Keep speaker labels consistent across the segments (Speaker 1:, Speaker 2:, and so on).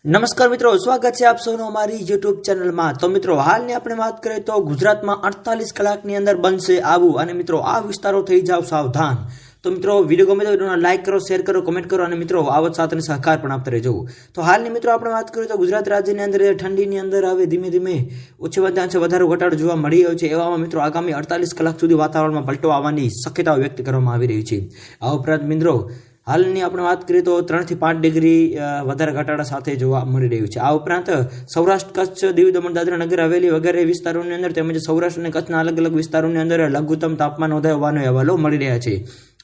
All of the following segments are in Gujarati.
Speaker 1: નમસ્કાર મિત્રો, સ્વાગત છે આપ સૌનું અમારી યુટ્યુબ ચેનલમાં। તો મિત્રો, હાલની આપણે વાત કરીએ તો ગુજરાતમાં 48 કલાકની અંદર બનશે આવું, અને મિત્રો આ વિસ્તારો થઈ જાવ સાવધાન। તો મિત્રો, વિડીયો ગમે તો વિડીયોને લાઈક કરો, શેર કરો, કમેન્ટ કરો, અને મિત્રો આવત સાથે સહકાર પણ આપતા રહેજો। તો હાલની મિત્રો આપણે વાત કરીએ તો ગુજરાત રાજ્યની અંદર ઠંડીની અંદર હવે ધીમે ધીમે ઓછી વધારો ઘટાડો જોવા મળી રહ્યો છે। એવામાં મિત્રો આગામી 48 કલાક સુધી વાતાવરણમાં પલટો આવવાની શક્યતાઓ વ્યક્ત કરવામાં આવી રહી છે। આ ઉપરાંત મિત્રો હાલની આપણે વાત કરીએ તો 3 થી 5 ડિગ્રી વધારે ઘટાડા સાથે જોવા મળી રહ્યું છે। આ ઉપરાંત સૌરાષ્ટ્ર, કચ્છ, દીવ, દમણ, દાદરા, નગર હવેલી વગેરે વિસ્તારોની અંદર તેમજ સૌરાષ્ટ્ર અને કચ્છના અલગ અલગ વિસ્તારોની અંદર લઘુત્તમ તાપમાન નોંધાયો હોવાનો અહેવાલો મળી રહ્યા છે।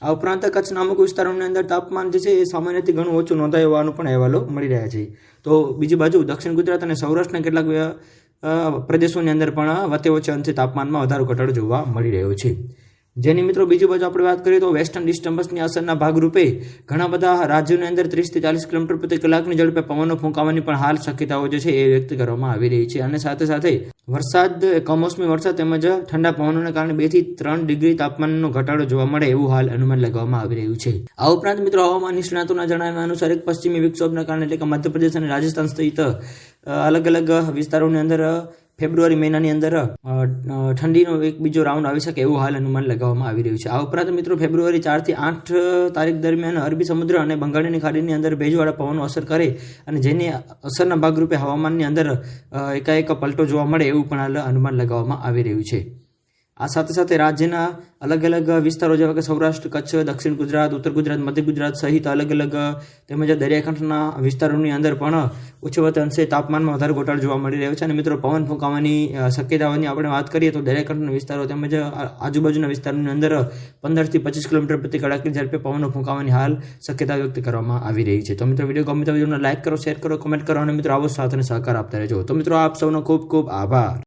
Speaker 1: આ ઉપરાંત કચ્છના અમુક વિસ્તારોની અંદર તાપમાન જે છે એ સામાન્યથી ઘણું ઓછું નોંધાયું હોવાનું પણ અહેવાલો મળી રહ્યા છે। તો બીજી બાજુ દક્ષિણ ગુજરાત અને સૌરાષ્ટ્રના કેટલાક પ્રદેશોની અંદર પણ વચ્ચે ઓછે અંશે તાપમાનમાં વધારો ઘટાડો જોવા મળી રહ્યો છે। જેની મિત્રો બીજી બાજુ આપણે વાત કરીએ તો વેસ્ટર્ન ડિસ્ટર્બન્સની અસરના ભાગરૂપે ઘણા બધા રાજ્યોની અંદર 30 થી 40 કિલોમીટર પ્રતિ કલાકની ઝડપે પવનો ફૂંકાવાની પણ હાલ શક્યતાઓ જે છે એ વ્યક્ત કરવામાં આવી રહી છે। અને સાથે સાથે વરસાદ, કમોસમી વરસાદ તેમજ ઠંડા પવનોને કારણે 2 થી 3 ડિગ્રી તાપમાનનો ઘટાડો જોવા મળે એવું હાલ અનુમાન લગાવવામાં આવી રહ્યું છે। આ ઉપરાંત મિત્રો હવામાન નિષ્ણાતોના જણાવ્યા અનુસાર એક પશ્ચિમી વિક્ષોભના કારણે એટલે કે મધ્યપ્રદેશ અને રાજસ્થાન સહિત અલગ અલગ વિસ્તારોની અંદર ફેબ્રુઆરી મહિનાની અંદર ઠંડીનો એક બીજો રાઉન્ડ આવી શકે એવું હાલ અનુમાન લગાવવામાં આવી રહ્યું છે। આ ઉપરાંત મિત્રો ફેબ્રુઆરી 4 થી 8 તારીખ દરમિયાન અરબી સમુદ્ર અને બંગાળની ખાડીની અંદર ભેજવાળા પવનો અસર કરે અને જેની અસરના ભાગરૂપે હવામાનની અંદર એકાએક પલટો જોવા મળે એવું પણ હાલ અનુમાન લગાવવામાં આવી રહ્યું છે। આ સાથે સાથે રાજ્યના અલગ અલગ વિસ્તારો જેવા કે સૌરાષ્ટ્ર, કચ્છ, દક્ષિણ ગુજરાત, ઉત્તર ગુજરાત, મધ્ય ગુજરાત સહિત અલગ અલગ તેમજ દરિયાકાંઠાના વિસ્તારોની અંદર પણ ઓછા અંશે તાપમાનમાં વધારે ઘટાડો જોવા મળી રહ્યો છે। અને મિત્રો પવન ફૂંકાવાની શક્યતાઓની આપણે વાત કરીએ તો દરિયાકાંઠાના વિસ્તારો તેમજ આજુબાજુના વિસ્તારોની અંદર 15 થી 25 કિલોમીટર પ્રતિ કલાકની ઝડપે પવનો ફૂંકાવાની હાલ શક્યતા વ્યક્ત કરવામાં આવી રહી છે। તો મિત્રો વિડીયો ગમે તો વિડીયોને લાઈક કરો, શેર કરો, કમેન્ટ કરો, અને મિત્રો આવો સાથ અને સહકાર આપતા રહેજો। તો મિત્રો આપ સૌનો ખૂબ ખૂબ આભાર।